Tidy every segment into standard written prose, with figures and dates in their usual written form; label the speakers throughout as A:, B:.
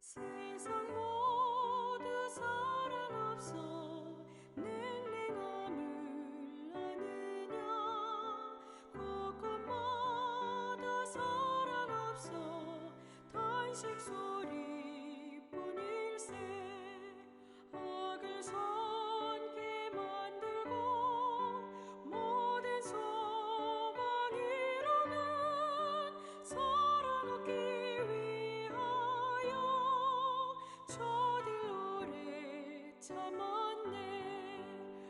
A: 세상 모두 사랑 없어 냉랭함을 아느냐. 곳곳마다 사랑 없어 탄식 소리뿐일세. 악을 선케 만들고 모든 소망 이루는 사랑 얻기 위하여 저들 오래 참았네.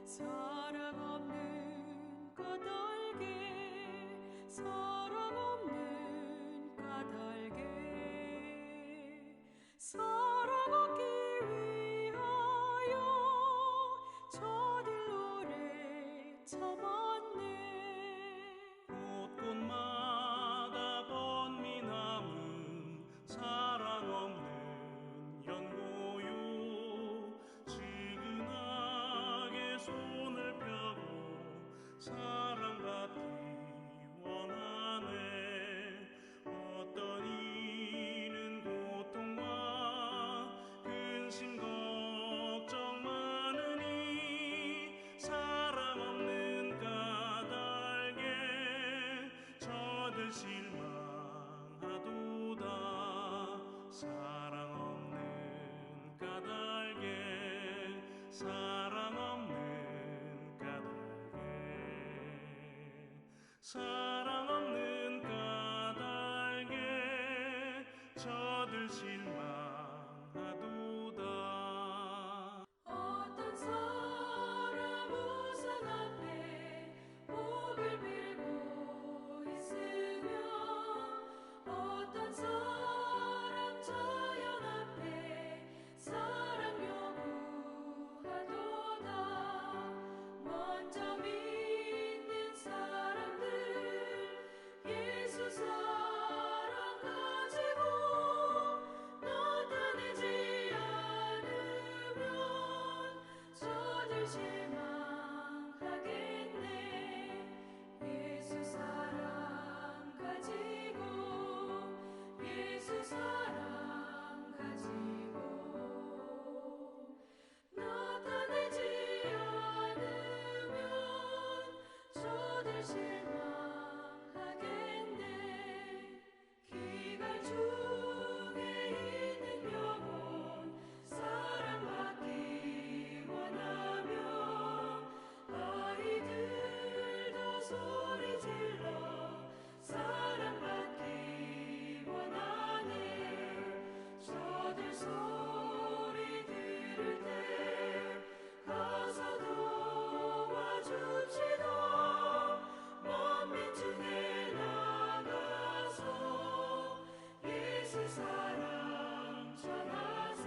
A: 사랑 없는 까닭에, 사랑 없는 까닭에, 사랑 얻기 위하여 저들 오래 참았네.
B: 곳곳마다 번민함은 사랑 없는 연고요. 지근하게 손을 펴고 사랑받기 원하네. 어떤 이는 고통과 근심 걱정 많으니 사랑 없는 까닭에 저들 실망하도다. 사랑 없는 까닭에, 사랑 없는 까닭에, 사랑 없는 까닭에 저들 실망하도다.
A: 어떤 사람 우상 앞에 목을 빌고 있으며 어떤 사람 자연 앞에 사랑 요구하도다. 먼저 믿는 사람들 예수 사랑 가지고 나타내지 않으면 저들 실망하겠네. 예수 사랑 가지고, 예수 사랑 가지고 나타내지 않으면 저들 실망하겠네. 기갈 중에 있는 영혼 사랑받기 원하며 아이들도 소리 질러 사랑받기 원하네. 저들 소리 들을 때 가서 도와줍시다. 만민 중에 나가서 예수 사랑 전하세.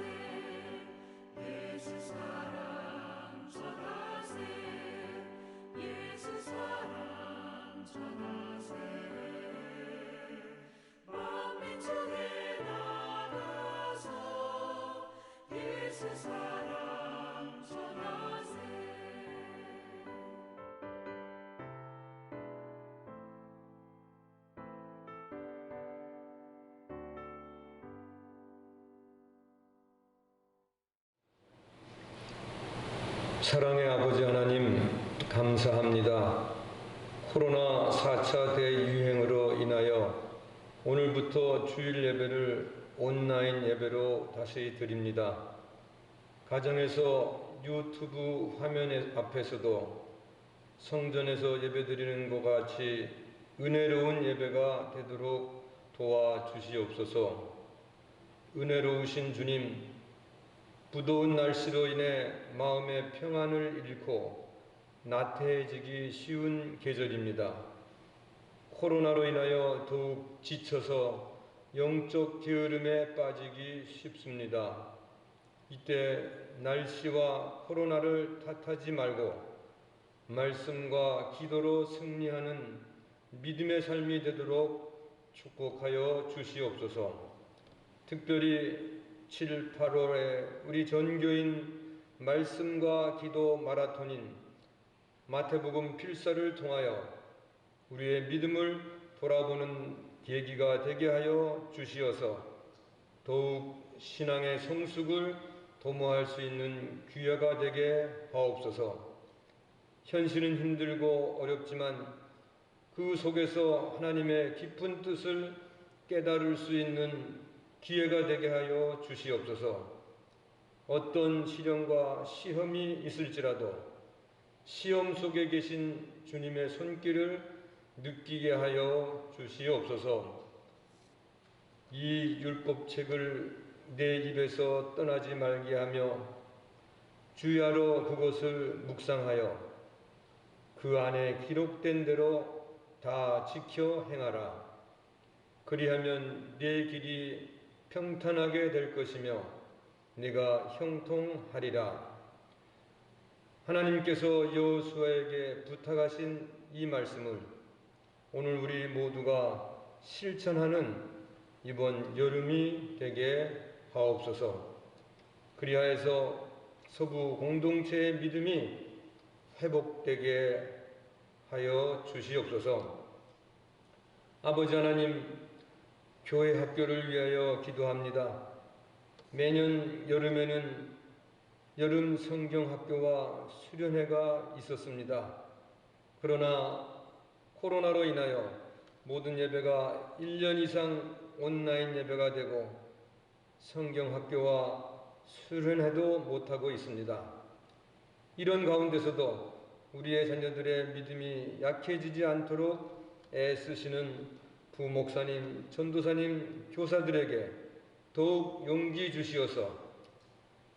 A: 예수 사랑 전하세. 예수 사랑 전하세. 만민 중에 나가서 예수 사랑 전하세.
C: 사랑의 아버지 하나님, 감사합니다. 코로나 4차 대유행으로 인하여 오늘부터 주일 예배를 온라인 예배로 다시 드립니다. 가정에서 유튜브 화면 앞에서도 성전에서 예배드리는 것 같이 은혜로운 예배가 되도록 도와주시옵소서. 은혜로우신 주님, 무더운 날씨로 인해 마음의 평안을 잃고 나태해지기 쉬운 계절입니다. 코로나로 인하여 더욱 지쳐서 영적 게으름에 빠지기 쉽습니다. 이때 날씨와 코로나를 탓하지 말고 말씀과 기도로 승리하는 믿음의 삶이 되도록 축복하여 주시옵소서. 특별히 7, 8월에 우리 전교인 말씀과 기도 마라톤인 마태복음 필사를 통하여 우리의 믿음을 돌아보는 계기가 되게 하여 주시어서 더욱 신앙의 성숙을 도모할 수 있는 기회가 되게 하옵소서. 현실은 힘들고 어렵지만 그 속에서 하나님의 깊은 뜻을 깨달을 수 있는 기회가 되게 하여 주시옵소서. 어떤 시련과 시험이 있을지라도 시험 속에 계신 주님의 손길을 느끼게 하여 주시옵소서. 이 율법책을 내 입에서 떠나지 말게 하며 주야로 그것을 묵상하여 그 안에 기록된 대로 다 지켜 행하라. 그리하면 내 길이 평탄하게 될 것이며 네가 형통하리라. 하나님께서 여호수아에게 부탁하신 이 말씀을 오늘 우리 모두가 실천하는 이번 여름이 되게 하옵소서. 그리하여서 서부 공동체의 믿음이 회복되게 하여 주시옵소서. 아버지 하나님, 교회 학교를 위하여 기도합니다. 매년 여름에는 여름 성경학교와 수련회가 있었습니다. 그러나 코로나로 인하여 모든 예배가 1년 이상 온라인 예배가 되고 성경학교와 수련회도 못하고 있습니다. 이런 가운데서도 우리의 자녀들의 믿음이 약해지지 않도록 애쓰시는 부목사님, 전도사님, 교사들에게 더욱 용기 주시어서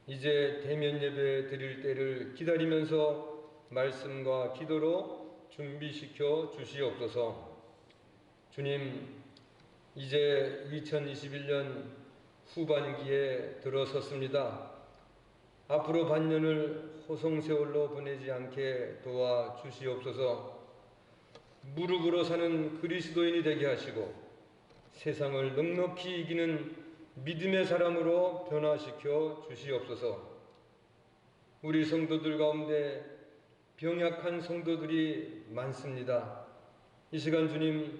C: 이제 대면 예배 드릴 때를 기다리면서 말씀과 기도로 준비시켜 주시옵소서. 주님, 이제 2021년 후반기에 들어섰습니다. 앞으로 반년을 호송세월로 보내지 않게 도와 주시옵소서. 무릎으로 사는 그리스도인이 되게 하시고 세상을 넉넉히 이기는 믿음의 사람으로 변화시켜 주시옵소서. 우리 성도들 가운데 병약한 성도들이 많습니다. 이 시간 주님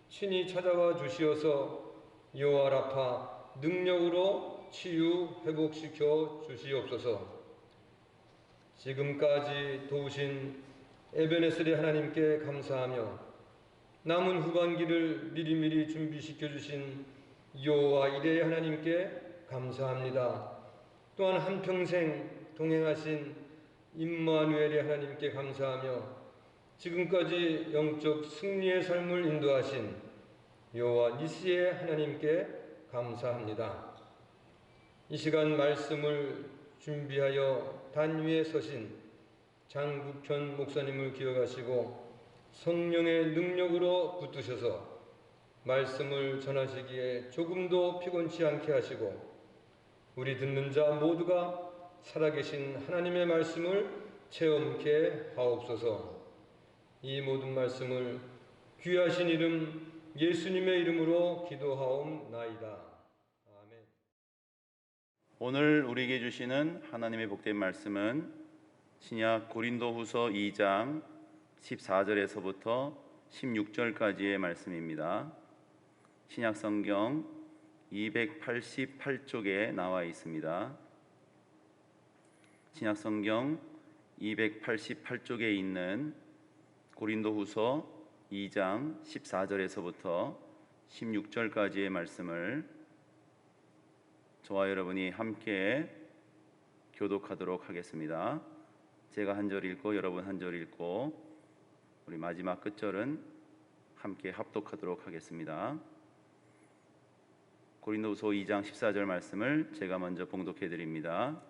C: 친히 찾아와 주시어서 여호와 라파 능력으로 치유 회복시켜 주시옵소서. 지금까지 도우신 에베네셀의 하나님께 감사하며 남은 후반기를 미리미리 준비시켜 주신 여호와 이레의 하나님께 감사합니다. 또한 한평생 동행하신 임마누엘의 하나님께 감사하며 지금까지 영적 승리의 삶을 인도하신 여호와 니시의 하나님께 감사합니다. 이 시간 말씀을 준비하여 단위에 서신 장국현 목사님을 기억하시고 성령의 능력으로 붙드셔서 말씀을 전하시기에 조금도 피곤치 않게 하시고 우리 듣는 자 모두가 살아계신 하나님의 말씀을 체험케 하옵소서. 이 모든 말씀을 귀하신 이름 예수님의 이름으로 기도하옵나이다. 아멘.
D: 오늘 우리에게 주시는 하나님의 복된 말씀은 신약 고린도후서 2장 14절에서부터 16절까지의 말씀입니다. 신약 성경 288쪽에 나와 있습니다. 신약 성경 288쪽에 있는 고린도후서 2장 14절에서부터 16절까지의 말씀을 저와 여러분이 함께 교독하도록 하겠습니다. 제가 한 절 읽고 여러분 한 절 읽고 우리 마지막 끝절은 함께 합독하도록 하겠습니다. 고린도후서 2장 14절 말씀을 제가 먼저 봉독해 드립니다.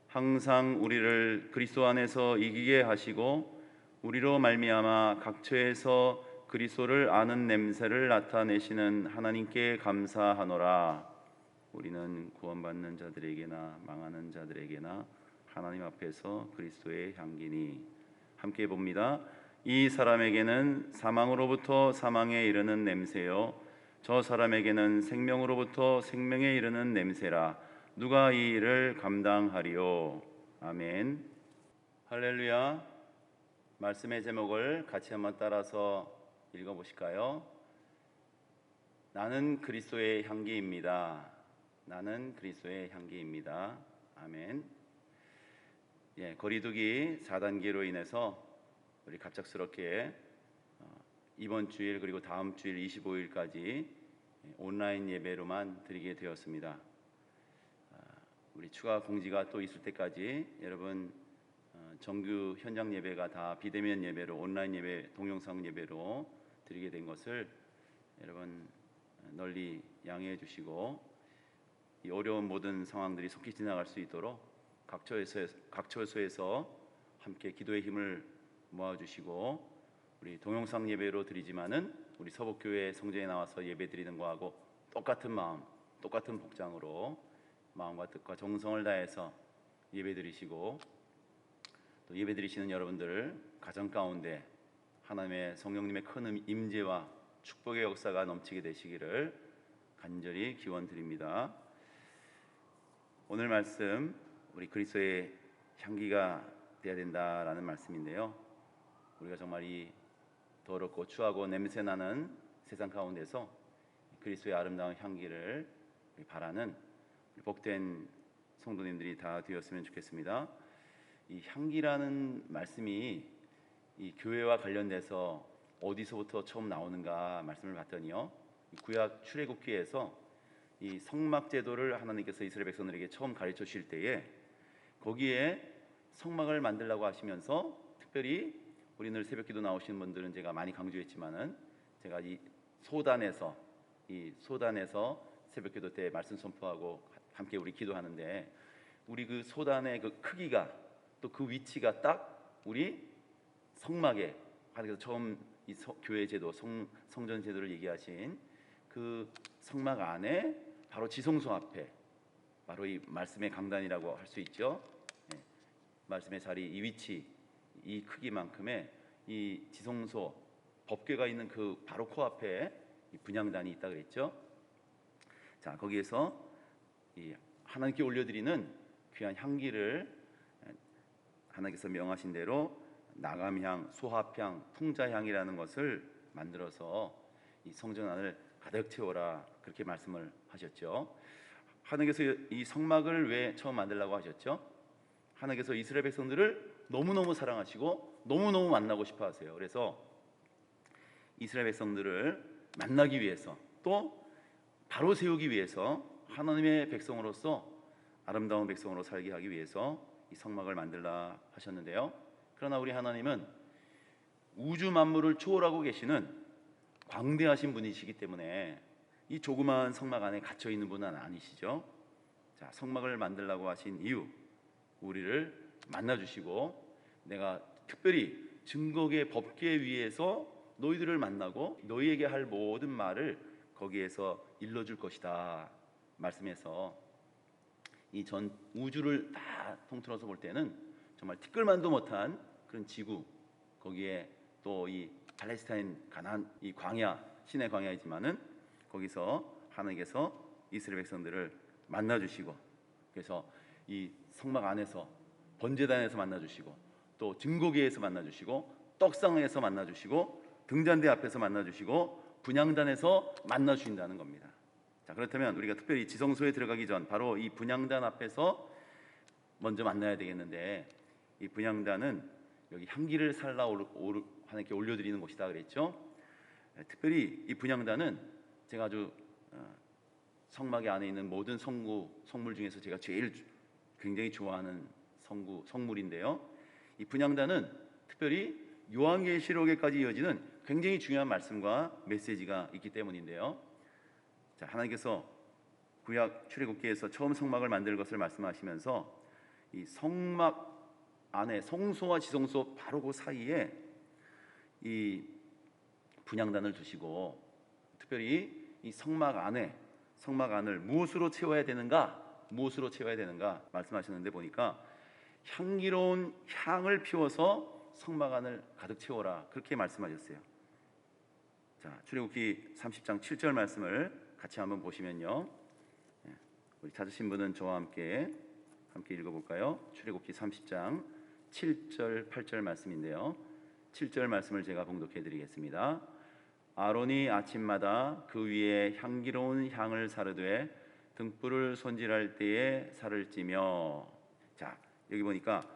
D: 항상 우리를 그리스도 안에서 이기게 하시고 우리로 말미암아 각처에서 그리스도를 아는 냄새를 나타내시는 하나님께 감사하노라. 우리는 구원받는 자들에게나 망하는 자들에게나 하나님 앞에서 그리스도의 향기니. 함께 봅니다. 이 사람에게는 사망으로부터 사망에 이르는 냄새요 저 사람에게는 생명으로부터 생명에 이르는 냄새라. 누가 이 일을 감당하리요. 아멘. 할렐루야. 말씀의 제목을 같이 한번 따라서 읽어보실까요? 나는 그리스도의 향기입니다. 나는 그리스도의 향기입니다. 아멘. 예, 거리두기 4단계로 인해서 우리 갑작스럽게 이번 주일 그리고 다음 주일 25일까지 온라인 예배로만 드리게 되었습니다. 우리 추가 공지가 또 있을 때까지 여러분 정규 현장 예배가 다 비대면 예배로 온라인 예배, 동영상 예배로 드리게 된 것을 여러분 널리 양해해 주시고 이 어려운 모든 상황들이 속히 지나갈 수 있도록 각 처소에서 함께 기도의 힘을 모아주시고 우리 동영상 예배로 드리지만은 우리 서북교회 성전에 나와서 예배 드리는 거하고 똑같은 마음, 똑같은 복장으로 마음과 뜻과 정성을 다해서 예배 드리시고 또 예배 드리시는 여러분들 가정 가운데 하나님의 성령님의 큰 임재와 축복의 역사가 넘치게 되시기를 간절히 기원드립니다. 오늘 말씀 우리 그리스도의 향기가 되어야 된다라는 말씀인데요. 우리가 정말 이 더럽고 추하고 냄새나는 세상 가운데서 그리스도의 아름다운 향기를 바라는 복된 성도님들이 다 되었으면 좋겠습니다. 이 향기라는 말씀이 이 교회와 관련돼서 어디서부터 처음 나오는가 말씀을 봤더니요. 구약 출애굽기에서 이 성막 제도를 하나님께서 이스라엘 백성들에게 처음 가르쳐 주실 때에 거기에 성막을 만들라고 하시면서 특별히 우리 늘 새벽기도 나오시는 분들은 제가 많이 강조했지만은 제가 이 소단에서 새벽기도 때 말씀 선포하고 함께 우리 기도하는데 우리 그 소단의 그 크기가 또 그 위치가 딱 우리 성막에 하나님께서 처음 이 교회 제도 성전 제도를 얘기하신 그 성막 안에 바로 지성소 앞에 바로 이 말씀의 강단이라고 할 수 있죠. 네. 말씀의 자리 이 위치 이 크기만큼의 이 지성소 법궤가 있는 그 바로 코앞에 이 분향단이 있다 그랬죠. 자 거기에서 이 하나님께 올려드리는 귀한 향기를 하나님께서 명하신 대로 나감향, 소합향, 풍자향이라는 것을 만들어서 이 성전 안을 가득 채워라 그렇게 말씀을 하셨죠. 하나님께서 이 성막을 왜 처음 만들라고 하셨죠? 하나님께서 이스라엘 백성들을 너무너무 사랑하시고 너무너무 만나고 싶어 하세요. 그래서 이스라엘 백성들을 만나기 위해서 또 바로 세우기 위해서 하나님의 백성으로서 아름다운 백성으로 살게 하기 위해서 이 성막을 만들라 하셨는데요. 그러나 우리 하나님은 우주 만물을 초월하고 계시는 광대하신 분이시기 때문에 이 조그마한 성막 안에 갇혀 있는 분은 아니시죠. 자, 성막을 만들라고 하신 이유, 우리를 만나 주시고 내가 특별히 증거의 법궤 위에서 너희들을 만나고 너희에게 할 모든 말을 거기에서 일러줄 것이다 말씀해서 이 전 우주를 다 통틀어서 볼 때는 정말 티끌만도 못한 그런 지구 거기에 또 이 팔레스타인 가나안 이 광야 신의 광야이지만은 거기서 하나님께서 이스라엘 백성들을 만나 주시고 그래서 이 성막 안에서 번제단에서 만나 주시고 또 증거궤에서 만나 주시고 떡상에서 만나 주시고 등잔대 앞에서 만나 주시고 분향단에서 만나 주신다는 겁니다. 자, 그렇다면 우리가 특별히 지성소에 들어가기 전 바로 이 분향단 앞에서 먼저 만나야 되겠는데 이 분향단은 여기 향기를 살라 하나님께 올려드리는 곳이다 그랬죠. 특별히 이 분향단은 제가 아주 성막 안에 있는 모든 성물 중에서 제가 제일 굉장히 좋아하는 성물인데요. 이 분향단은 특별히 요한계시록에까지 이어지는 굉장히 중요한 말씀과 메시지가 있기 때문인데요. 자, 하나님께서 구약 출애굽기에서 처음 성막을 만들 것을 말씀하시면서 이 성막 안에 성소와 지성소 바로 그 사이에 이 분향단을 두시고 특별히 이 성막 안을 무엇으로 채워야 되는가 말씀하셨는데 보니까 향기로운 향을 피워서 성막 안을 가득 채워라 그렇게 말씀하셨어요. 자, 출애굽기 30장 7절 말씀을 같이 한번 보시면요. 우리 찾으신 분은 저와 함께 읽어볼까요? 출애굽기 30장 7절 8절 말씀인데요. 7절 말씀을 제가 봉독해 드리겠습니다. 아론이 아침마다 그 위에 향기로운 향을 사르되 등불을 손질할 때에 살을 찌며. 자, 여기 보니까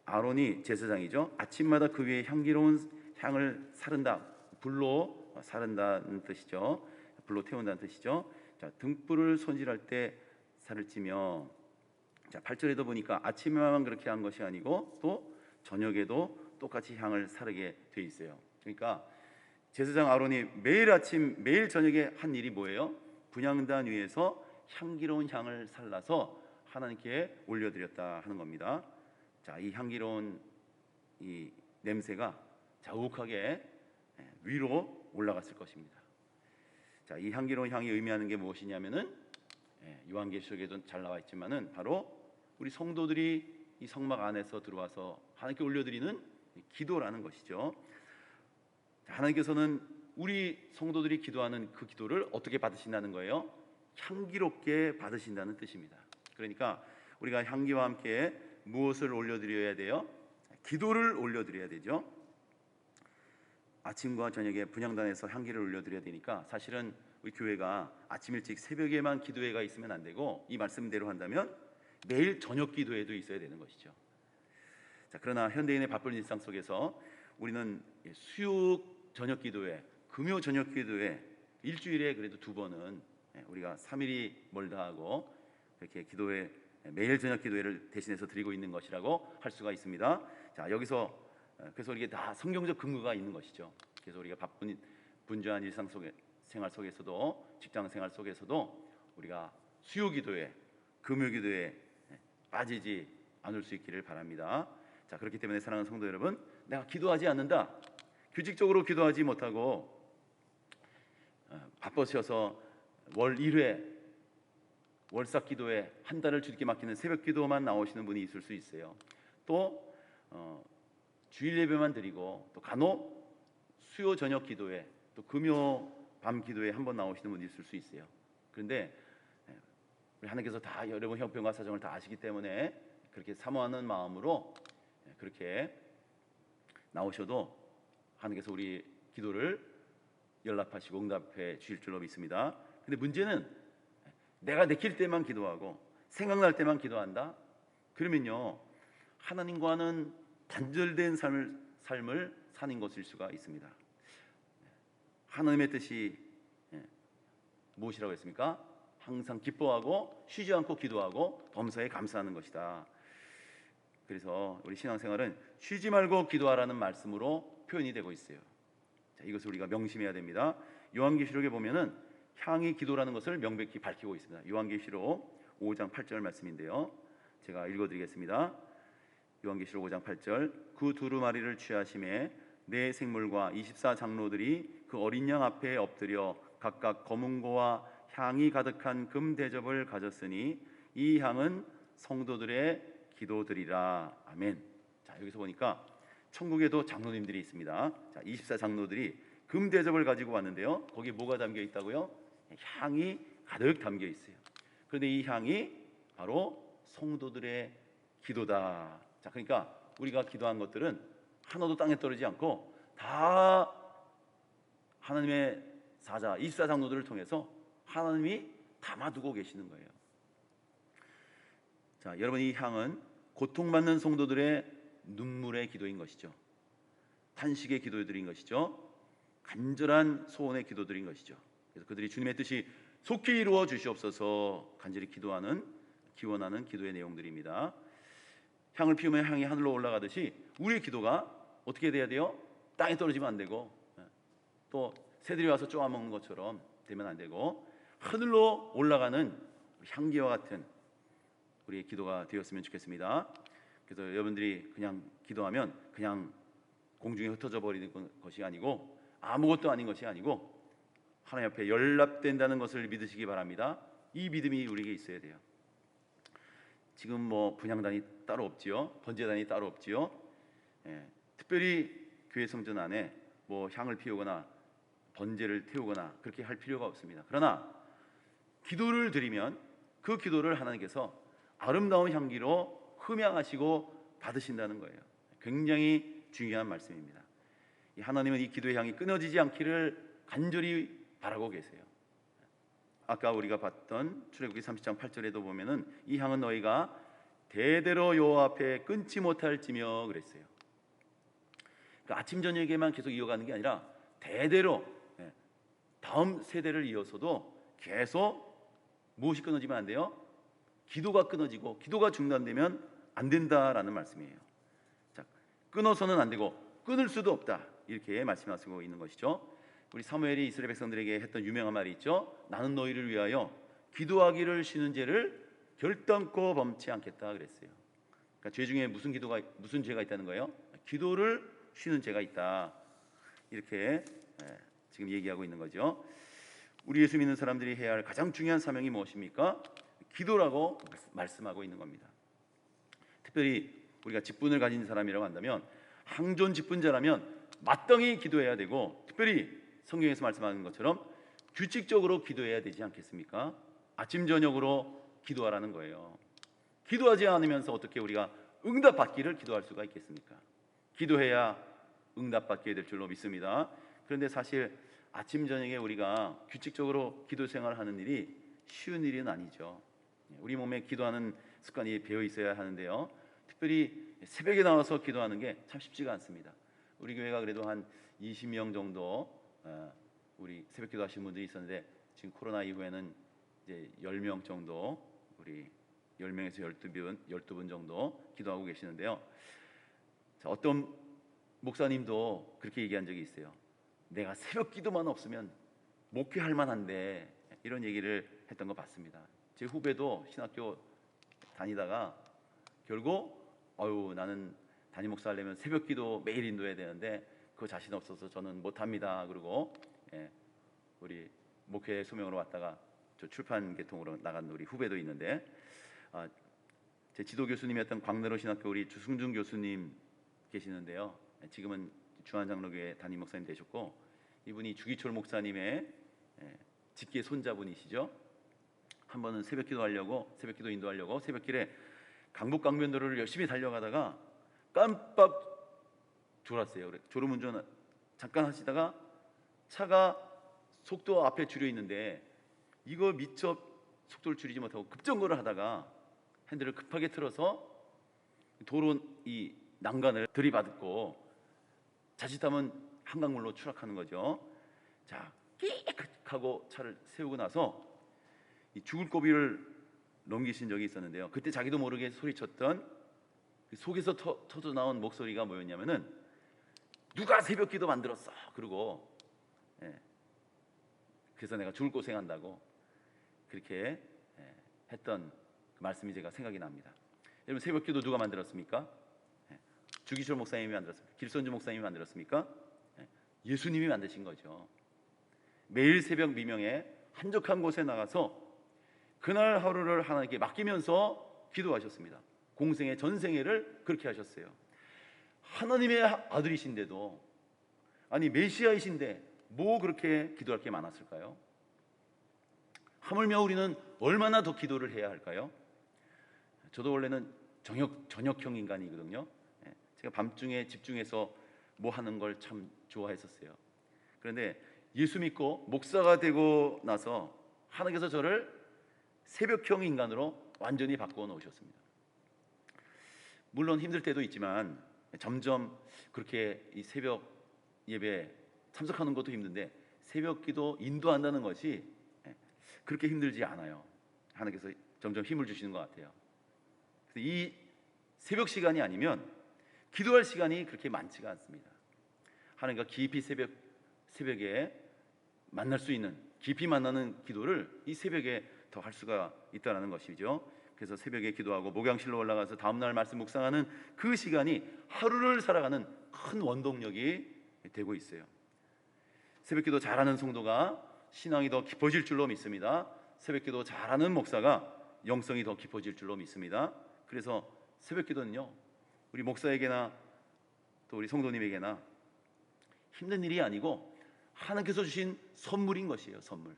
D: 아론이 제사장이죠. 아침마다 그 위에 향기로운 향을 사른다. 불로 사른다는 뜻이죠. 불로 태운다는 뜻이죠. 자, 등불을 손질할 때 살을 찌며. 자, 8절에도 보니까 아침에만 그렇게 한 것이 아니고 또 저녁에도 똑같이 향을 사르게 돼 있어요. 그러니까 제사장 아론이 매일 아침 매일 저녁에 한 일이 뭐예요? 분향단 위에서 향기로운 향을 살라서 하나님께 올려드렸다 하는 겁니다. 자, 이 향기로운 이 냄새가 자욱하게 위로 올라갔을 것입니다. 자, 이 향기로운 향이 의미하는 게 무엇이냐면은 요한계시록에도 잘 나와 있지만은 바로 우리 성도들이 이 성막 안에서 들어와서 하나님께 올려드리는 기도라는 것이죠. 자, 하나님께서는 우리 성도들이 기도하는 그 기도를 어떻게 받으신다는 거예요? 향기롭게 받으신다는 뜻입니다. 그러니까 우리가 향기와 함께 무엇을 올려드려야 돼요? 기도를 올려드려야 되죠. 아침과 저녁에 분향단에서 향기를 올려드려야 되니까 사실은 우리 교회가 아침 일찍 새벽에만 기도회가 있으면 안 되고 이 말씀대로 한다면 매일 저녁 기도회도 있어야 되는 것이죠. 자, 그러나 현대인의 바쁜 일상 속에서 우리는 수육 저녁 기도회, 금요 저녁 기도회 일주일에 그래도 2번은 우리가 3일이 멀다 하고 그렇게 기도회 매일 저녁 기도회를 대신해서 드리고 있는 것이라고 할 수가 있습니다. 자, 여기서 그래서 이게 다 성경적 근거가 있는 것이죠. 그래서 우리가 바쁜 분주한 일상 속에 생활 속에서도 직장 생활 속에서도 우리가 수요 기도회, 금요 기도회 빠지지 않을 수 있기를 바랍니다. 자, 그렇기 때문에 사랑하는 성도 여러분, 내가 기도하지 않는다, 규칙적으로 기도하지 못하고 바쁘셔서 월 1회 월삭 기도에 한 달을 주님께 맡기는 새벽 기도만 나오시는 분이 있을 수 있어요. 또 주일 예배만 드리고 또 간혹 수요 저녁 기도에 또 금요 밤 기도에 한번 나오시는 분이 있을 수 있어요. 그런데 우리 하나님께서 다 여러분 형편과 사정을 다 아시기 때문에 그렇게 사모하는 마음으로 그렇게 나오셔도 하나님께서 우리 기도를 연락하시고 응답해 주실 줄로 믿습니다. 근데 문제는 내가 내킬 때만 기도하고 생각날 때만 기도한다? 그러면요, 하나님과는 단절된 삶을 사는 것일 수가 있습니다. 하나님의 뜻이 무엇이라고 했습니까? 항상 기뻐하고 쉬지 않고 기도하고 범사에 감사하는 것이다. 그래서 우리 신앙생활은 쉬지 말고 기도하라는 말씀으로 표현이 되고 있어요. 자, 이것을 우리가 명심해야 됩니다. 요한계시록에 보면은 향이 기도라는 것을 명백히 밝히고 있습니다. 요한계시록 5장 8절 말씀인데요, 제가 읽어드리겠습니다. 요한계시록 5장 8절. 그 두루마리를 취하심에 네 생물과 24장로들이 그 어린 양 앞에 엎드려 각각 검은고와 향이 가득한 금 대접을 가졌으니 이 향은 성도들의 기도들이라. 아멘. 자, 여기서 보니까 천국에도 장로님들이 있습니다. 자, 24장로들이 금 대접을 가지고 왔는데요, 거기에 뭐가 담겨 있다고요? 향이 가득 담겨 있어요. 그런데 이 향이 바로 성도들의 기도다. 자, 그러니까 우리가 기도한 것들은 하나도 땅에 떨어지지 않고 다 하나님의 사자 24장로들을 통해서 하나님이 담아두고 계시는 거예요. 자, 여러분, 이 향은 고통받는 성도들의 눈물의 기도인 것이죠. 탄식의 기도들인 것이죠. 간절한 소원의 기도들인 것이죠. 그래서 그들이 주님의 뜻이 속히 이루어 주시옵소서 간절히 기원하는 기도의 내용들입니다. 향을 피우면 향이 하늘로 올라가듯이 우리의 기도가 어떻게 돼야 돼요? 땅에 떨어지면 안 되고 또 새들이 와서 쪼아먹는 것처럼 되면 안 되고 하늘로 올라가는 향기와 같은 우리의 기도가 되었으면 좋겠습니다. 그래서 여러분들이 그냥 기도하면 그냥 공중에 흩어져 버리는 것이 아니고 아무것도 아닌 것이 아니고 하나님 앞에 연락된다는 것을 믿으시기 바랍니다. 이 믿음이 우리에게 있어야 돼요. 지금 뭐 분향단이 따로 없지요, 번제단이 따로 없지요. 특별히 교회 성전 안에 뭐 향을 피우거나 번제를 태우거나 그렇게 할 필요가 없습니다. 그러나 기도를 드리면 그 기도를 하나님께서 아름다운 향기로 흠양하시고 받으신다는 거예요. 굉장히 중요한 말씀입니다. 하나님은 이 기도의 향이 끊어지지 않기를 간절히 바라고 계세요. 아까 우리가 봤던 출애굽기 30장 8절에도 보면은 이 향은 너희가 대대로 여호와 앞에 끊지 못할지며 그랬어요. 그러니까 아침 저녁에만 계속 이어가는 게 아니라 대대로 다음 세대를 이어서도 계속 무엇이 끊어지면 안 돼요? 기도가 끊어지고 기도가 중단되면 안 된다라는 말씀이에요. 자, 끊어서는 안 되고 끊을 수도 없다, 이렇게 말씀하시고 있는 것이죠. 우리 사무엘이 이스라엘 백성들에게 했던 유명한 말이 있죠. 나는 너희를 위하여 기도하기를 쉬는 죄를 결단코 범치 않겠다 그랬어요. 그러니까 죄 중에 무슨 죄가 있다는 거예요? 기도를 쉬는 죄가 있다, 이렇게 지금 얘기하고 있는 거죠. 우리 예수 믿는 사람들이 해야 할 가장 중요한 사명이 무엇입니까? 기도라고 말씀하고 있는 겁니다. 특별히 우리가 직분을 가진 사람이라고 한다면, 항존 직분자라면 마땅히 기도해야 되고, 특별히 성경에서 말씀하는 것처럼 규칙적으로 기도해야 되지 않겠습니까? 아침 저녁으로 기도하라는 거예요. 기도하지 않으면서 어떻게 우리가 응답받기를 기도할 수가 있겠습니까? 기도해야 응답받게 될 줄로 믿습니다. 그런데 사실 아침 저녁에 우리가 규칙적으로 기도 생활을 하는 일이 쉬운 일은 아니죠. 우리 몸에 기도하는 습관이 배어 있어야 하는데요, 특별히 새벽에 나와서 기도하는 게 참 쉽지가 않습니다. 우리 교회가 그래도 한 20명 정도 우리 새벽 기도하시는 분들이 있었는데, 지금 코로나 이후에는 이제 10명 정도, 우리 10명에서 12분 정도 기도하고 계시는데요. 자, 어떤 목사님도 그렇게 얘기한 적이 있어요. 내가 새벽 기도만 없으면 목회할 만한데, 이런 얘기를 했던 거 봤습니다. 제 후배도 신학교 다니다가 결국 나는 담임 목사 하려면 새벽 기도 매일 인도해야 되는데 그거 자신 없어서 저는 못합니다 그러고 우리 목회 소명으로 왔다가 저 출판 계통으로 나간 우리 후배도 있는데, 제 지도 교수님이었던 광내로 신학교 우리 주승준 교수님 계시는데요, 지금은 중앙장로교회 담임 목사님 되셨고, 이분이 주기철 목사님의 직계 손자분이시죠. 한 번은 새벽 기도 인도하려고 새벽길에 강북 강변도로를 열심히 달려가다가 깜빡 졸았어요. 졸음운전 잠깐 하시다가 차가 속도 앞에 줄여 있는데 이거 미처 속도를 줄이지 못하고 급정거를 하다가 핸들을 급하게 틀어서 도로 이 난간을 들이받고 자칫하면 한강물로 추락하는 거죠. 자, 끼익하고 차를 세우고 나서 이 죽을 고비를 넘기신 적이 있었는데요. 그때 자기도 모르게 소리쳤던 그 속에서 터져 나온 목소리가 뭐였냐면은 누가 새벽 기도 만들었어? 그리고 그래서 내가 죽을 고생한다고 그렇게 했던 그 말씀이 제가 생각이 납니다. 여러분, 새벽 기도 누가 만들었습니까? 주기철 목사님이 만들었습니까? 길선주 목사님이 만들었습니까? 예수님이 만드신 거죠. 매일 새벽 미명에 한적한 곳에 나가서 그날 하루를 하나님께 맡기면서 기도하셨습니다. 공생의 전생애를 그렇게 하셨어요. 하나님의 아들이신데도, 아니 메시아이신데 뭐 그렇게 기도할 게 많았을까요? 하물며 우리는 얼마나 더 기도를 해야 할까요? 저도 원래는 저녁형 인간이거든요. 제가 밤중에 집중해서 뭐 하는 걸 참 좋아했었어요. 그런데 예수 믿고 목사가 되고 나서 하나님께서 저를 새벽형 인간으로 완전히 바꾸어 놓으셨습니다. 물론 힘들 때도 있지만 점점 그렇게 이 새벽 예배 참석하는 것도 힘든데 새벽 기도 인도한다는 것이 그렇게 힘들지 않아요. 하나님께서 점점 힘을 주시는 것 같아요. 그래서 이 새벽 시간이 아니면 기도할 시간이 그렇게 많지가 않습니다. 하나님과 깊이 새벽에 만날 수 있는, 깊이 만나는 기도를 이 새벽에 더 할 수가 있다는 것이죠. 그래서 새벽에 기도하고 목양실로 올라가서 다음날 말씀 묵상하는 그 시간이 하루를 살아가는 큰 원동력이 되고 있어요. 새벽 기도 잘하는 성도가 신앙이 더 깊어질 줄로 믿습니다. 새벽 기도 잘하는 목사가 영성이 더 깊어질 줄로 믿습니다. 그래서 새벽 기도는요, 우리 목사에게나 또 우리 성도님에게나 힘든 일이 아니고 하나님께서 주신 선물인 것이에요. 선물.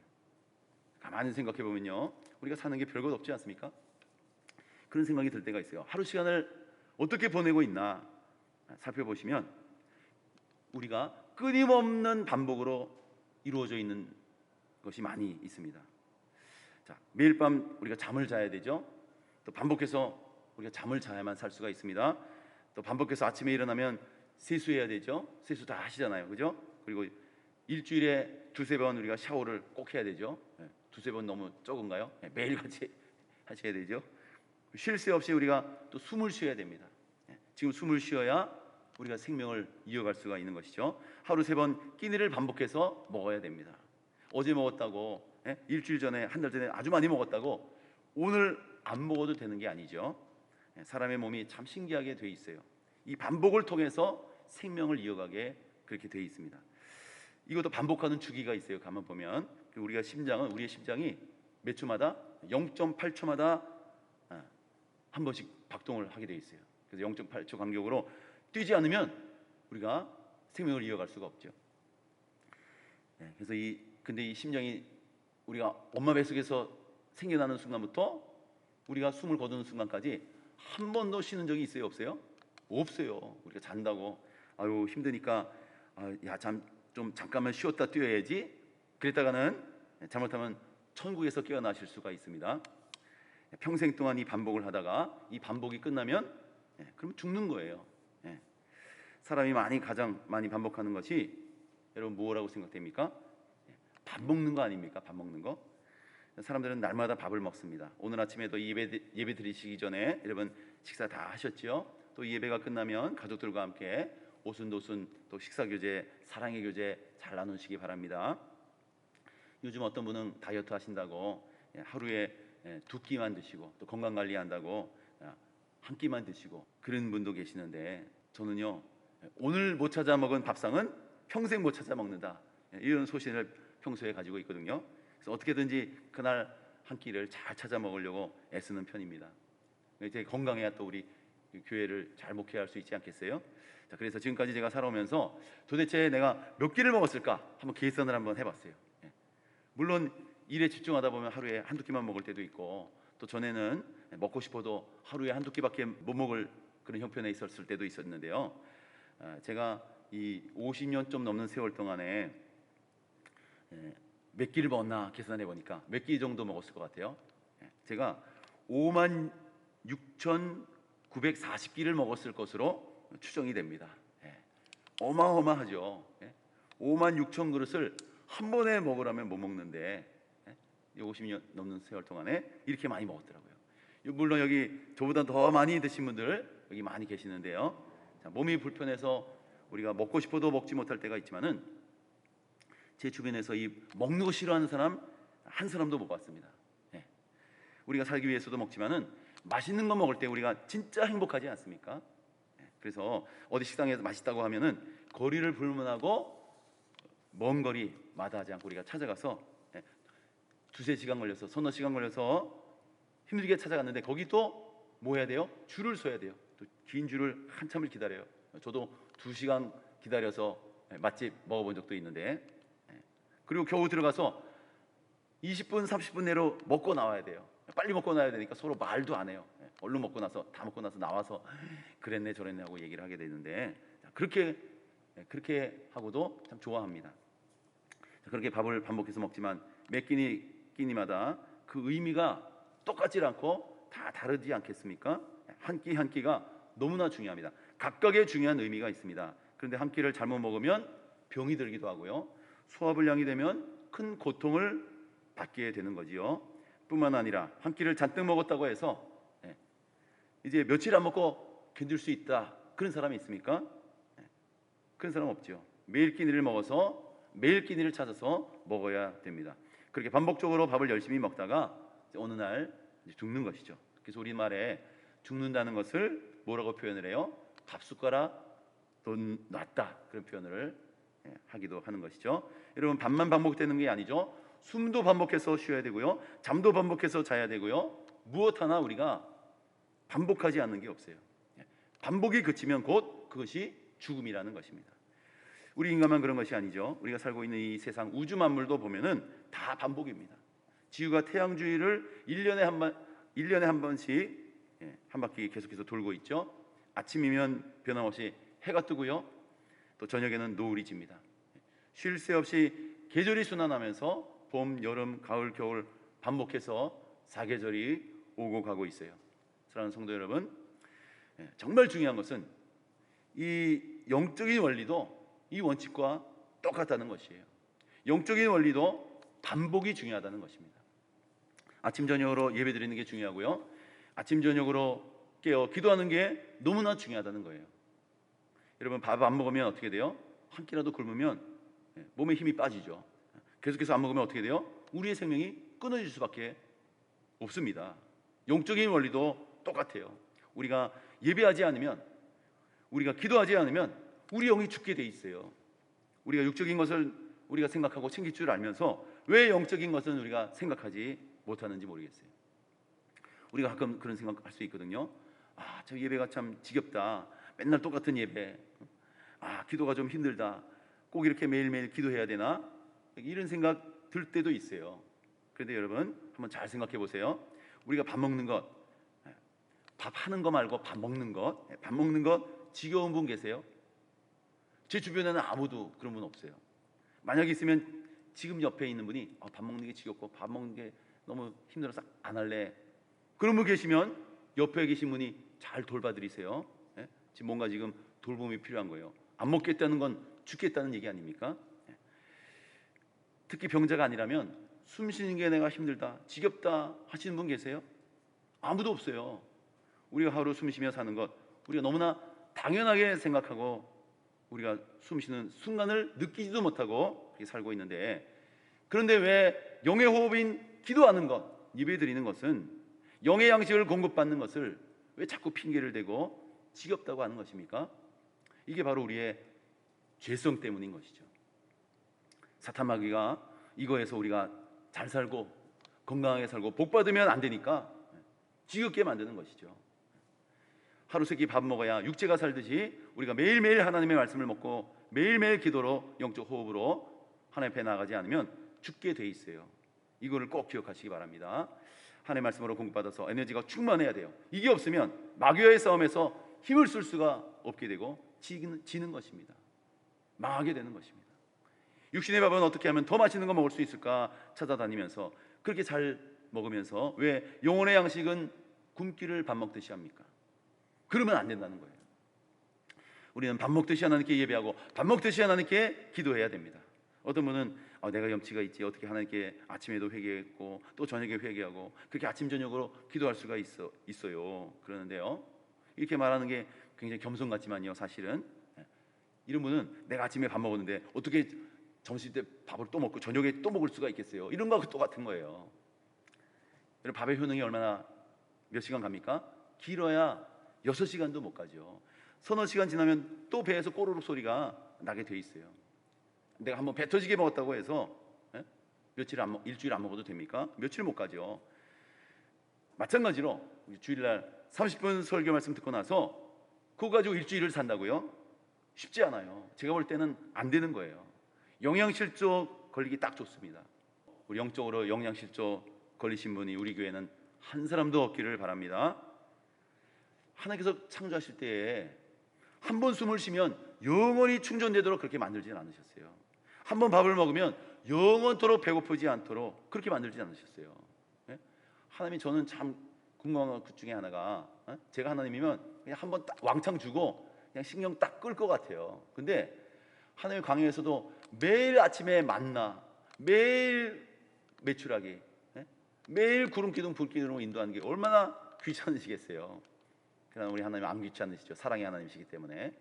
D: 가만히 생각해 보면요, 우리가 사는 게 별것 없지 않습니까? 그런 생각이 들 때가 있어요. 하루 시간을 어떻게 보내고 있나 살펴보시면 우리가 끊임없는 반복으로 이루어져 있는 것이 많이 있습니다. 자, 매일 밤 우리가 잠을 자야 되죠. 또 반복해서 우리가 잠을 자야만 살 수가 있습니다. 또 반복해서 아침에 일어나면 세수해야 되죠. 세수 다 하시잖아요, 그죠? 그리고 일주일에 두세 번 우리가 샤워를 꼭 해야 되죠. 두세 번 너무 적은가요? 매일 같이 하셔야 되죠. 쉴 새 없이 우리가 또 숨을 쉬어야 됩니다. 지금 숨을 쉬어야 우리가 생명을 이어갈 수가 있는 것이죠. 하루 3번 끼니를 반복해서 먹어야 됩니다. 어제 먹었다고, 일주일 전에, 한 달 전에 아주 많이 먹었다고 오늘 안 먹어도 되는 게 아니죠. 사람의 몸이 참 신기하게 돼 있어요. 이 반복을 통해서 생명을 이어가게 그렇게 돼 있습니다. 이것도 반복하는 주기가 있어요. 가만 보면 우리의 심장이 몇 초마다 0.8초마다 한 번씩 박동을 하게 돼 있어요. 그래서 0.8초 간격으로 뛰지 않으면 우리가 생명을 이어갈 수가 없죠. 그래서 근데 이 심장이 우리가 엄마 뱃속에서 생겨나는 순간부터 우리가 숨을 거두는 순간까지 한 번도 쉬는 적이 있어요, 없어요? 없어요. 우리가 잔다고 아유 힘드니까 좀 잠깐만 쉬었다 뛰어야지. 그랬다가는 잘못하면 천국에서 깨어나실 수가 있습니다. 평생 동안 이 반복을 하다가 이 반복이 끝나면 그럼 죽는 거예요. 사람이 가장 많이 반복하는 것이 여러분 뭐라고 생각됩니까? 밥 먹는 거 아닙니까? 밥 먹는 거. 사람들은 날마다 밥을 먹습니다. 오늘 아침에도 예배 드리시기 전에 여러분 식사 다 하셨죠? 또 예배가 끝나면 가족들과 함께 오순도순 또 식사 교제, 사랑의 교제 잘 나누시기 바랍니다. 요즘 어떤 분은 다이어트 하신다고 하루에 2끼만 드시고 또 건강 관리한다고 한 끼만 드시고 그런 분도 계시는데 저는요 오늘 못 찾아 먹은 밥상은 평생 못 찾아 먹는다 이런 소신을 평소에 가지고 있거든요. 그래서 어떻게든지 그날 한 끼를 잘 찾아 먹으려고 애쓰는 편입니다. 이제 건강해야 또 우리 교회를 잘 목회할 수 있지 않겠어요? 자, 그래서 지금까지 제가 살아오면서 도대체 내가 몇 끼를 먹었을까 한번 계산을 한번 해봤어요. 물론 일에 집중하다 보면 하루에 한두 끼만 먹을 때도 있고 또 전에는 먹고 싶어도 하루에 한두 끼밖에 못 먹을 그런 형편에 있었을 때도 있었는데요. 제가 이 50년 좀 넘는 세월 동안에 몇 끼를 먹었나 계산해 보니까 몇 끼 정도 먹었을 것 같아요. 제가 56,940끼를 먹었을 것으로 추정이 됩니다. 어마어마하죠. 56,000 그릇을 한 번에 먹으라면 못 먹는데 50년 넘는 세월 동안에 이렇게 많이 먹었더라고요. 물론 여기 저보다 더 많이 드신 분들 여기 많이 계시는데요. 자, 몸이 불편해서 우리가 먹고 싶어도 먹지 못할 때가 있지만은 제 주변에서 이 먹는 거 싫어하는 사람 한 사람도 못 봤습니다. 우리가 살기 위해서도 먹지만은 맛있는 거 먹을 때 우리가 진짜 행복하지 않습니까? 그래서 어디 식당에서 맛있다고 하면은 거리를 불문하고 먼 거리 마다하지 않고 우리가 찾아가서 두세 시간 걸려서 서너 시간 걸려서 힘들게 찾아갔는데 거기 또 뭐 해야 돼요? 줄을 서야 돼요. 또 긴 줄을 한참을 기다려요. 저도 2시간 기다려서 맛집 먹어본 적도 있는데 그리고 겨우 들어가서 20분 30분 내로 먹고 나와야 돼요. 빨리 먹고 나와야 되니까 서로 말도 안 해요. 얼른 먹고 나서 다 먹고 나서 나와서 그랬네 저랬네 하고 얘기를 하게 되는데 그렇게 하고도 참 좋아합니다. 그렇게 밥을 반복해서 먹지만 몇 끼니마다 그 의미가 똑같지 않고 다 다르지 않겠습니까? 한 끼 한 끼가 너무나 중요합니다. 각각의 중요한 의미가 있습니다. 그런데 한 끼를 잘못 먹으면 병이 들기도 하고요. 소화불량이 되면 큰 고통을 받게 되는 거지요. 뿐만 아니라 한 끼를 잔뜩 먹었다고 해서 이제 며칠 안 먹고 견딜 수 있다 그런 사람이 있습니까? 그런 사람 없죠. 매일 끼니를 먹어서 매일 끼니를 찾아서 먹어야 됩니다. 그렇게 반복적으로 밥을 열심히 먹다가 어느 날 죽는 것이죠. 그래서 우리말에 죽는다는 것을 뭐라고 표현을 해요? 밥 숟가락 돈 놨다 그런 표현을 하기도 하는 것이죠. 여러분 밥만 반복되는 게 아니죠. 숨도 반복해서 쉬어야 되고요. 잠도 반복해서 자야 되고요. 무엇 하나 우리가 반복하지 않는 게 없어요. 반복이 그치면 곧 그것이 죽음이라는 것입니다. 우리 인간만 그런 것이 아니죠. 우리가 살고 있는 이 세상 우주 만물도 보면은 다 반복입니다. 지구가 태양 주위를 1년에 한 번씩 한 바퀴 계속해서 돌고 있죠. 아침이면 변함없이 해가 뜨고요. 또 저녁에는 노을이 집니다. 쉴 새 없이 계절이 순환하면서 봄, 여름, 가을, 겨울 반복해서 사계절이 오고 가고 있어요. 사랑하는 성도 여러분, 정말 중요한 것은 이 영적인 원리도 이 원칙과 똑같다는 것이에요. 영적인 원리도 반복이 중요하다는 것입니다. 아침 저녁으로 예배 드리는 게 중요하고요, 아침 저녁으로 깨어 기도하는 게 너무나 중요하다는 거예요. 여러분, 밥 안 먹으면 어떻게 돼요? 한 끼라도 굶으면 몸에 힘이 빠지죠. 계속해서 안 먹으면 어떻게 돼요? 우리의 생명이 끊어질 수밖에 없습니다. 영적인 원리도 똑같아요. 우리가 예배하지 않으면, 우리가 기도하지 않으면 우리 영이 죽게 돼 있어요. 우리가 육적인 것을 우리가 생각하고 챙길 줄 알면서 왜 영적인 것은 우리가 생각하지 못하는지 모르겠어요. 우리가 가끔 그런 생각할 수 있거든요. 저 예배가 참 지겹다. 맨날 똑같은 예배. 기도가 좀 힘들다. 꼭 이렇게 매일매일 기도해야 되나? 이런 생각 들 때도 있어요. 그런데 여러분, 한번 잘 생각해 보세요. 우리가 밥 먹는 것, 밥 하는 거 말고 밥 먹는 것 지겨운 분 계세요? 제 주변에는 아무도 그런 분 없어요. 만약에 있으면 지금 옆에 있는 분이 밥 먹는 게 지겹고 밥 먹는 게 너무 힘들어서 안 할래, 그런 분 계시면 옆에 계신 분이 잘 돌봐드리세요. 지금 뭔가 지금 돌봄이 필요한 거예요. 안 먹겠다는 건 죽겠다는 얘기 아닙니까? 특히 병자가 아니라면 숨 쉬는 게 내가 힘들다, 지겹다 하시는 분 계세요? 아무도 없어요. 우리가 하루 숨 쉬며 사는 것, 우리가 너무나 당연하게 생각하고 우리가 숨 쉬는 순간을 느끼지도 못하고 그렇게 살고 있는데, 그런데 왜 영의 호흡인 기도하는 것, 예배드리는 것은, 영의 양식을 공급받는 것을 왜 자꾸 핑계를 대고 지겹다고 하는 것입니까? 이게 바로 우리의 죄성 때문인 것이죠. 사탄 마귀가 이거에서 우리가 잘 살고 건강하게 살고 복 받으면 안 되니까 지겹게 만드는 것이죠. 하루 세끼 밥 먹어야 육체가 살듯이 우리가 매일매일 하나님의 말씀을 먹고 매일매일 기도로 영적 호흡으로 하나님 앞에 나가지 않으면 죽게 돼 있어요. 이거를 꼭 기억하시기 바랍니다. 하나님의 말씀으로 공급받아서 에너지가 충만해야 돼요. 이게 없으면 마귀와의 싸움에서 힘을 쓸 수가 없게 되고 지는 것입니다. 망하게 되는 것입니다. 육신의 밥은 어떻게 하면 더 맛있는 거 먹을 수 있을까 찾아다니면서 그렇게 잘 먹으면서 왜 영혼의 양식은 굶기를 밥 먹듯이 합니까? 그러면 안 된다는 거예요. 우리는 밥 먹듯이 하나님께 예배하고 밥 먹듯이 하나님께 기도해야 됩니다. 어떤 분은 내가 염치가 있지, 어떻게 하나님께 아침에도 회개했고 또 저녁에 회개하고 그렇게 아침 저녁으로 기도할 수가 있어요. 그러는데요, 이렇게 말하는 게 굉장히 겸손 같지만요, 사실은 이런 분은 내가 아침에 밥 먹었는데 어떻게 점심 때 밥을 또 먹고 저녁에 또 먹을 수가 있겠어요? 이런 거하고 똑같은 거예요. 여러분, 밥의 효능이 얼마나 몇 시간 갑니까? 길어야 6시간도 못 가죠. 서너 시간 지나면 또 배에서 꼬르륵 소리가 나게 돼 있어요. 내가 한번 배 터지게 먹었다고 해서 일주일 안 먹어도 됩니까? 며칠 못 가죠. 마찬가지로 주일날 30분 설교 말씀 듣고 나서 그거 가지고 일주일을 산다고요? 쉽지 않아요. 제가 볼 때는 안 되는 거예요. 영양실조 걸리기 딱 좋습니다. 우리 영적으로 영양실조 걸리신 분이 우리 교회는 한 사람도 없기를 바랍니다. 하나님께서 창조하실 때에 한 번 숨을 쉬면 영원히 충전되도록 그렇게 만들지 않으셨어요. 한 번 밥을 먹으면 영원토록 배고프지 않도록 그렇게 만들지 않으셨어요. 하나님이, 저는 참 궁금한 것 중에 하나가, 제가 하나님이면 그냥 한 번 딱 왕창 주고 그냥 신경 딱 끌 것 같아요. 근데 하나님의 광야에서도 매일 아침에 만나, 매일 메추라기, 매일 구름기둥 불기둥으로 인도하는 게 얼마나 귀찮으시겠어요. 그러나 우리 하나님 안 귀찮으시죠. 사랑의 하나님이시기 때문에.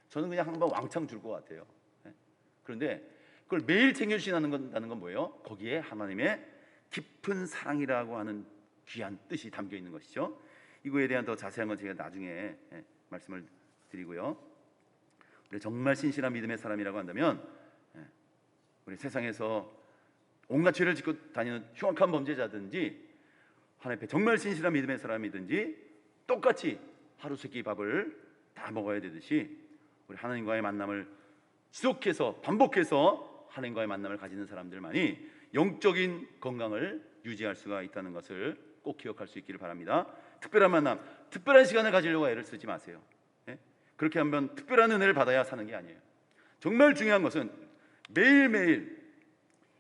D: 저는 그냥 한 번 왕창 줄 것 같아요. 그런데 그걸 매일 챙겨주신다는 건 뭐예요? 거기에 하나님의 깊은 사랑이라고 하는 귀한 뜻이 담겨 있는 것이죠. 이거에 대한 더 자세한 건 제가 나중에 말씀을 드리고요. 우리 정말 신실한 믿음의 사람이라고 한다면, 우리 세상에서 온갖 죄를 짓고 다니는 흉악한 범죄자든지 하나님 앞에 정말 신실한 믿음의 사람이든지 똑같이 하루 세끼 밥을 다 먹어야 되듯이 우리 하나님과의 만남을 지속해서 반복해서 하나님과의 만남을 가지는 사람들만이 영적인 건강을 유지할 수가 있다는 것을 꼭 기억할 수 있기를 바랍니다. 특별한 만남, 특별한 시간을 가지려고 애를 쓰지 마세요. 그렇게 한번 특별한 은혜를 받아야 사는 게 아니에요. 정말 중요한 것은 매일매일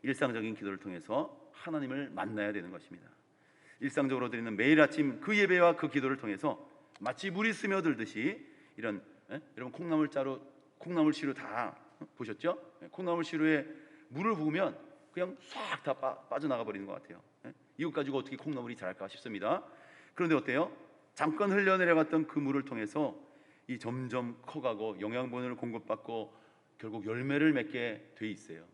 D: 일상적인 기도를 통해서 하나님을 만나야 되는 것입니다. 일상적으로 드리는 매일 아침 그 예배와 그 기도를 통해서 마치 물이 스며들듯이 이런 여러분 콩나물 시루 다 보셨죠? 콩나물 시루에 물을 부으면 그냥 싹 다 빠져나가 버리는 것 같아요. 이것 가지고 어떻게 콩나물이 자랄까 싶습니다. 그런데 어때요? 잠깐 흘러내려갔던 그 물을 통해서 이 점점 커가고 영양분을 공급받고 결국 열매를 맺게 돼 있어요.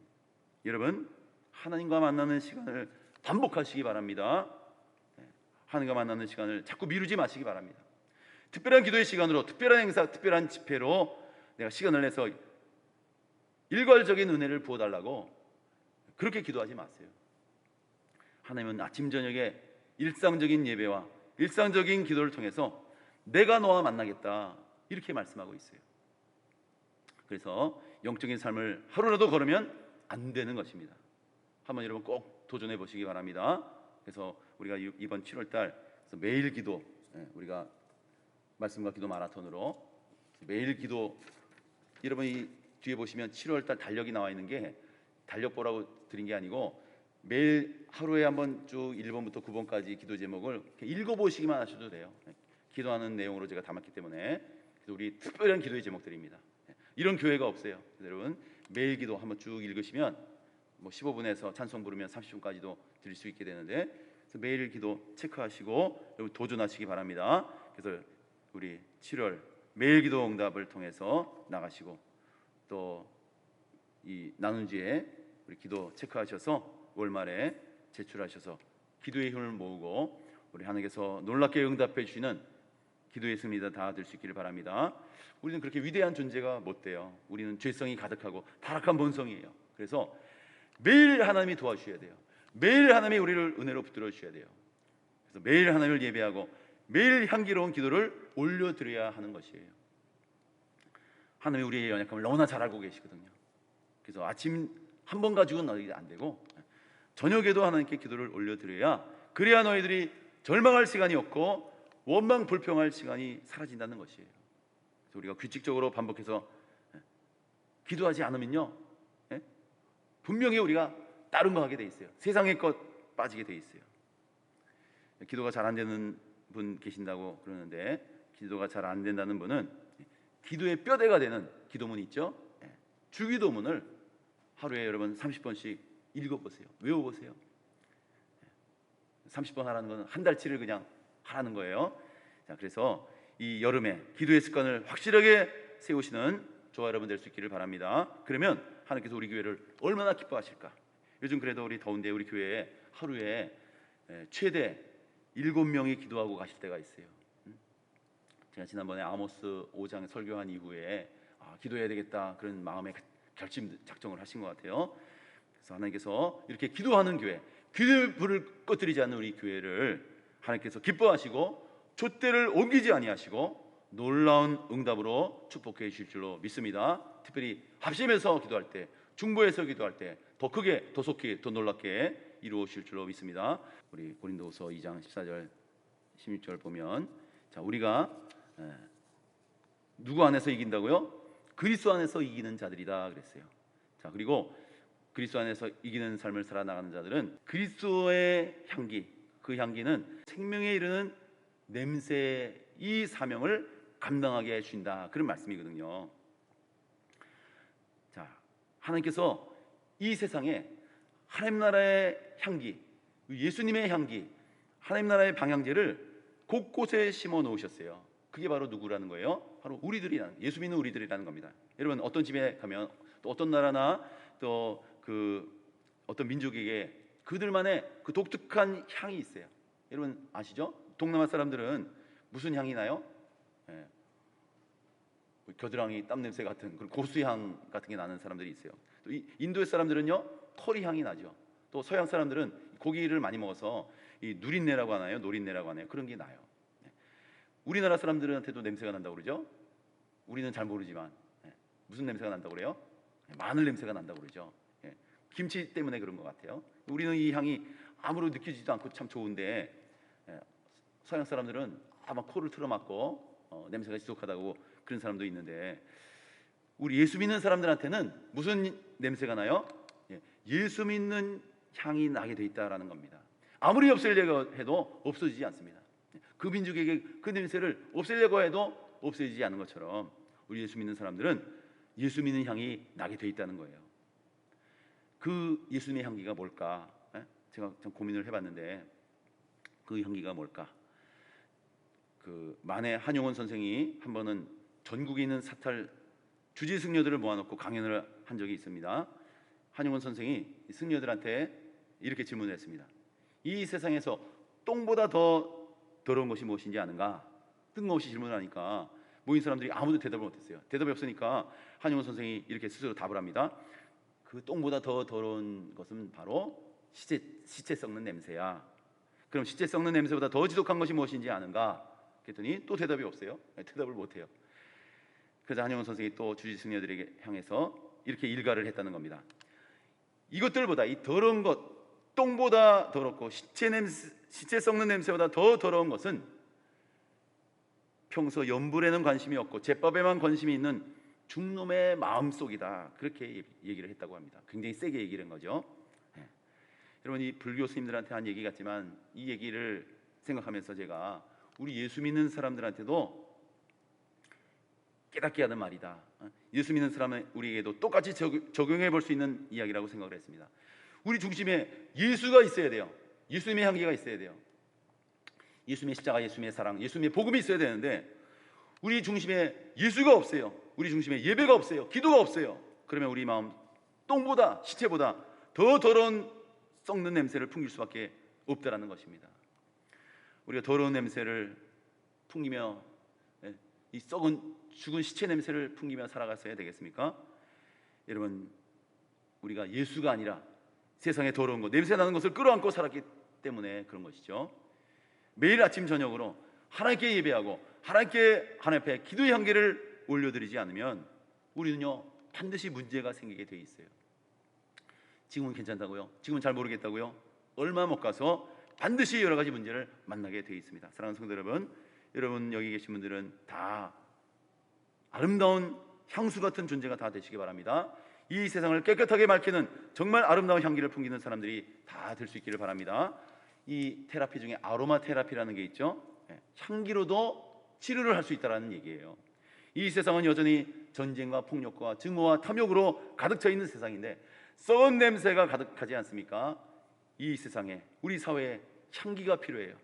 D: 여러분, 하나님과 만나는 시간을 반복하시기 바랍니다. 하나님과 만나는 시간을 자꾸 미루지 마시기 바랍니다. 특별한 기도의 시간으로, 특별한 행사, 특별한 집회로 내가 시간을 내서 일괄적인 은혜를 부어달라고 그렇게 기도하지 마세요. 하나님은 아침 저녁에 일상적인 예배와 일상적인 기도를 통해서 내가 너와 만나겠다 이렇게 말씀하고 있어요. 그래서 영적인 삶을 하루라도 걸으면 안 되는 것입니다. 한번 여러분 꼭 도전해 보시기 바랍니다. 그래서 우리가 이번 7월달 매일 기도, 우리가 말씀과 기도 마라톤으로 매일 기도, 여러분이 뒤에 보시면 7월달 달력이 나와 있는 게 달력보라고 드린 게 아니고 매일 하루에 한번 쭉 1번부터 9번까지 기도 제목을 읽어보시기만 하셔도 돼요. 기도하는 내용으로 제가 담았기 때문에. 그래서 우리 특별한 기도의 제목들입니다. 이런 교회가 없어요. 여러분 매일 기도 한번 쭉 읽으시면 뭐 15분에서 찬송 부르면 30분까지도 드릴 수 있게 되는데, 그래서 매일 기도 체크하시고 여러분 도전하시기 바랍니다. 그래서 우리 7월 매일 기도 응답을 통해서 나가시고 또 이 나눔지에 우리 기도 체크하셔서 월말에 제출하셔서 기도의 힘을 모으고 우리 하나님께서 놀랍게 응답해 주시는 기도의 승리자 다 될 수 있기를 바랍니다. 우리는 그렇게 위대한 존재가 못 돼요. 우리는 죄성이 가득하고 타락한 본성이에요. 그래서 매일 하나님이 도와주셔야 돼요. 매일 하나님이 우리를 은혜로 붙들어 주셔야 돼요. 그래서 매일 하나님을 예배하고 매일 향기로운 기도를 올려드려야 하는 것이에요. 하나님이 우리의 연약함을 너무나 잘 알고 계시거든요. 그래서 아침 한 번 가지고는 안 되고 저녁에도 하나님께 기도를 올려드려야, 그래야 너희들이 절망할 시간이 없고 원망 불평할 시간이 사라진다는 것이에요. 그래서 우리가 규칙적으로 반복해서 기도하지 않으면요, 분명히 우리가 다른 거 하게 돼 있어요. 세상의 것 빠지게 돼 있어요. 기도가 잘 안 되는 분 계신다고 그러는데, 기도가 잘 안 된다는 분은 기도의 뼈대가 되는 기도문 있죠? 주기도문을 하루에 여러분 30번씩 읽어보세요. 외워보세요. 30번 하라는 건 한 달치를 그냥 하라는 거예요. 자, 그래서 이 여름에 기도의 습관을 확실하게 세우시는 저와 여러분 될 수 있기를 바랍니다. 그러면 하나님께서 우리 교회를 얼마나 기뻐하실까. 요즘 그래도 우리 더운데 우리 교회에 하루에 최대 7명이 기도하고 가실 때가 있어요. 제가 지난번에 아모스 5장 설교한 이후에 기도해야 되겠다 그런 마음에 결심 작정을 하신 것 같아요. 그래서 하나님께서 이렇게 기도하는 교회, 기도의 불을 꺼뜨리지 않는 우리 교회를 하나님께서 기뻐하시고 촛대를 옮기지 아니하시고 놀라운 응답으로 축복해 주실 줄로 믿습니다. 특별히 합심해서 기도할 때, 중보해서 기도할 때 더 크게, 더 속히, 더 놀랍게 이루어질 줄로 믿습니다. 우리 고린도후서 2장 14절 16절 보면, 자, 우리가 누구 안에서 이긴다고요? 그리스도 안에서 이기는 자들이다 그랬어요. 자, 그리고 그리스도 안에서 이기는 삶을 살아나가는 자들은 그리스도의 향기, 그 향기는 생명에 이르는 냄새, 이 사명을 감당하게 해준다 그런 말씀이거든요. 자, 하나님께서 이 세상에 하나님 나라의 향기, 예수님의 향기, 하나님 나라의 방향제를 곳곳에 심어 놓으셨어요. 그게 바로 누구라는 거예요? 바로 우리들이라는, 예수 믿는 우리들이라는 겁니다. 여러분 어떤 집에 가면 또 어떤 나라나 또 그 어떤 민족에게 그들만의 그 독특한 향이 있어요. 여러분 아시죠? 동남아 사람들은 무슨 향이 나요? 겨드랑이 땀 냄새 같은 그런 고수향 같은 게 나는 사람들이 있어요. 또 인도의 사람들은요 커리 향이 나죠. 또 서양 사람들은 고기를 많이 먹어서 이 누린내라고 하나요? 노린내라고 하나요? 그런 게 나요. 우리나라 사람들한테도 냄새가 난다고 그러죠. 우리는 잘 모르지만 무슨 냄새가 난다고 그래요? 마늘 냄새가 난다고 그러죠. 김치 때문에 그런 것 같아요. 우리는 이 향이 아무로 느껴지지도 않고 참 좋은데 서양 사람들은 아마 코를 틀어막고 냄새가 지독하다고 그런 사람도 있는데, 우리 예수 믿는 사람들한테는 무슨 냄새가 나요? 예수 믿는 향이 나게 돼 있다라는 겁니다. 아무리 없애려고 해도 없어지지 않습니다. 그 민족에게 그 냄새를 없애려고 해도 없어지지 않는 것처럼 우리 예수 믿는 사람들은 예수 믿는 향이 나게 돼 있다는 거예요. 그 예수님의 향기가 뭘까? 제가 좀 고민을 해봤는데 그 향기가 뭘까? 그 만해 한용원 선생이 한 번은 전국에 있는 사찰 주지 승려들을 모아놓고 강연을 한 적이 있습니다. 한용원 선생이 승려들한테 이렇게 질문을 했습니다. 이 세상에서 똥보다 더 더러운 것이 무엇인지 아는가? 뜬금없이 질문을 하니까 모인 사람들이 아무도 대답을 못했어요. 대답이 없으니까 한용원 선생이 이렇게 스스로 답을 합니다. 그 똥보다 더 더러운 것은 바로 시체 썩는 냄새야. 그럼 시체 썩는 냄새보다 더 지독한 것이 무엇인지 아는가? 그랬더니 또 대답이 없어요. 대답을 못해요. 그래서 한용원 선생이 또 주지 승려들에게 향해서 이렇게 일가를 했다는 겁니다. 이것들보다 이 더러운 것, 똥보다 더럽고 시체 썩는 냄새보다 더 더러운 것은 평소 연불에는 관심이 없고 제법에만 관심이 있는 중놈의 마음속이다. 그렇게 얘기를 했다고 합니다. 굉장히 세게 얘기를 한 거죠. 여러분, 이 불교 스님들한테 한 얘기 같지만 이 얘기를 생각하면서 제가 우리 예수 믿는 사람들한테도 깨닫게 하는 말이다. 예수 믿는 사람은 우리에게도 똑같이 적용해 볼 수 있는 이야기라고 생각을 했습니다. 우리 중심에 예수가 있어야 돼요. 예수님의 향기가 있어야 돼요. 예수님의 십자가, 예수님의 사랑, 예수님의 복음이 있어야 되는데 우리 중심에 예수가 없어요. 우리 중심에 예배가 없어요. 기도가 없어요. 그러면 우리 마음 똥보다 시체보다 더 더러운 썩는 냄새를 풍길 수밖에 없다라는 것입니다. 우리가 더러운 냄새를 풍기며 이 썩은 죽은 시체 냄새를 풍기며 살아갔어야 되겠습니까? 여러분, 우리가 예수가 아니라 세상에 더러운 것, 냄새 나는 것을 끌어안고 살았기 때문에 그런 것이죠. 매일 아침 저녁으로 하나님께 예배하고 하나님 앞에 기도의 향기를 올려드리지 않으면 우리는요 반드시 문제가 생기게 돼 있어요. 지금은 괜찮다고요? 지금은 잘 모르겠다고요? 얼마 못 가서 반드시 여러 가지 문제를 만나게 돼 있습니다. 사랑하는 성도 여러분, 여러분 여기 계신 분들은 다 아름다운 향수 같은 존재가 다 되시기 바랍니다. 이 세상을 깨끗하게 밝히는 정말 아름다운 향기를 풍기는 사람들이 다 될 수 있기를 바랍니다. 이 테라피 중에 아로마 테라피라는 게 있죠. 향기로도 치료를 할 수 있다는 얘기예요. 이 세상은 여전히 전쟁과 폭력과 증오와 탐욕으로 가득 차 있는 세상인데 썩은 냄새가 가득하지 않습니까? 이 세상에, 우리 사회에 향기가 필요해요.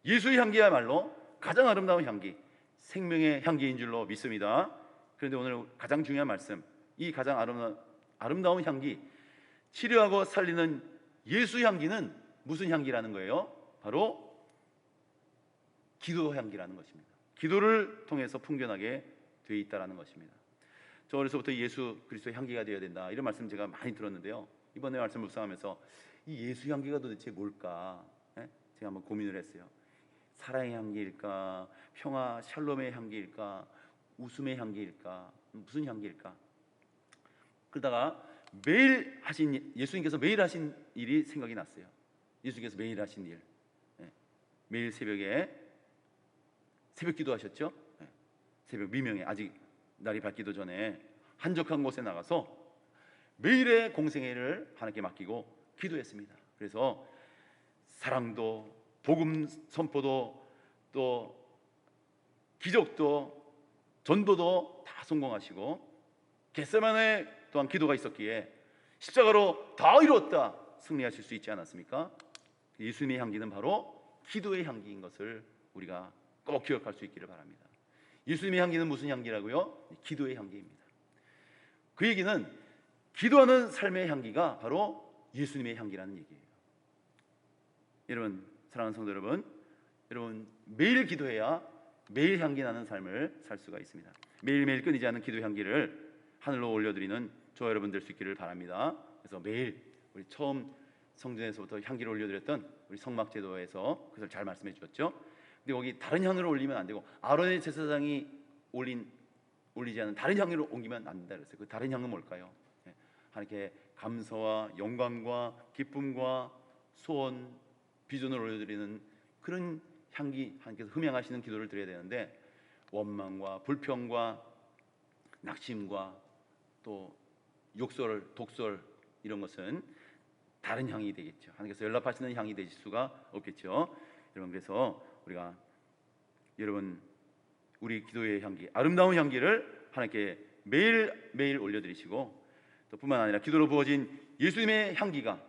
D: 예수의 향기야말로 가장 아름다운 향기, 생명의 향기인 줄로 믿습니다. 그런데 오늘 가장 중요한 말씀, 이 가장 아름다운 향기, 치료하고 살리는 예수 향기는 무슨 향기라는 거예요? 바로 기도 향기라는 것입니다. 기도를 통해서 풍겨나게 되어 있다는 것입니다. 저 어려서부터 예수 그리스도의 향기가 되어야 된다, 이런 말씀 제가 많이 들었는데요. 이번에 말씀 묵상하면서 이 예수 향기가 도대체 뭘까? 제가 한번 고민을 했어요. 사랑의 향기일까? 평화 샬롬의 향기일까? 웃음의 향기일까? 무슨 향기일까? 그러다가 매일 하신, 예수님께서 매일 하신 일이 생각이 났어요. 예수님께서 매일 하신 일, 매일 새벽에 새벽 기도하셨죠? 새벽 미명에, 아직 날이 밝기도 전에 한적한 곳에 나가서 매일의 공생애를 하나님께 맡기고 기도했습니다. 그래서 사랑도, 복음 선포도, 또 기적도, 전도도 다 성공하시고 겟세마네 또한 기도가 있었기에 십자가로 다 이루었다 승리하실 수 있지 않았습니까? 예수님의 향기는 바로 기도의 향기인 것을 우리가 꼭 기억할 수 있기를 바랍니다. 예수님의 향기는 무슨 향기라고요? 기도의 향기입니다. 그 얘기는 기도하는 삶의 향기가 바로 예수님의 향기라는 얘기예요. 여러분, 사랑하는 성도 여러분, 여러분 매일 기도해야 매일 향기 나는 삶을 살 수가 있습니다. 매일매일 끊이지 않는 기도 향기를 하늘로 올려드리는 저와 여러분 될 수 있기를 바랍니다. 그래서 매일 우리 처음 성전에서부터 향기를 올려드렸던 우리 성막제도에서 그것을 잘 말씀해 주셨죠. 근데 거기 다른 향을 올리면 안 되고 아론의 제사장이 올리지 않은 다른 향을 옮기면 안 된다 그랬어요. 그 다른 향은 뭘까요? 하나님께 감사와 영광과 기쁨과 소원, 비전을 올려드리는 그런 향기, 하나님께서 흠양하시는 기도를 드려야 되는데 원망과 불평과 낙심과 또 욕설, 독설 이런 것은 다른 향이 되겠죠. 하나님께서 연락하시는 향이 되실 수가 없겠죠. 여러분, 그래서 우리가 여러분 우리 기도의 향기, 아름다운 향기를 하나님께 매일 올려드리시고, 또 뿐만 아니라 기도로 부어진 예수님의 향기가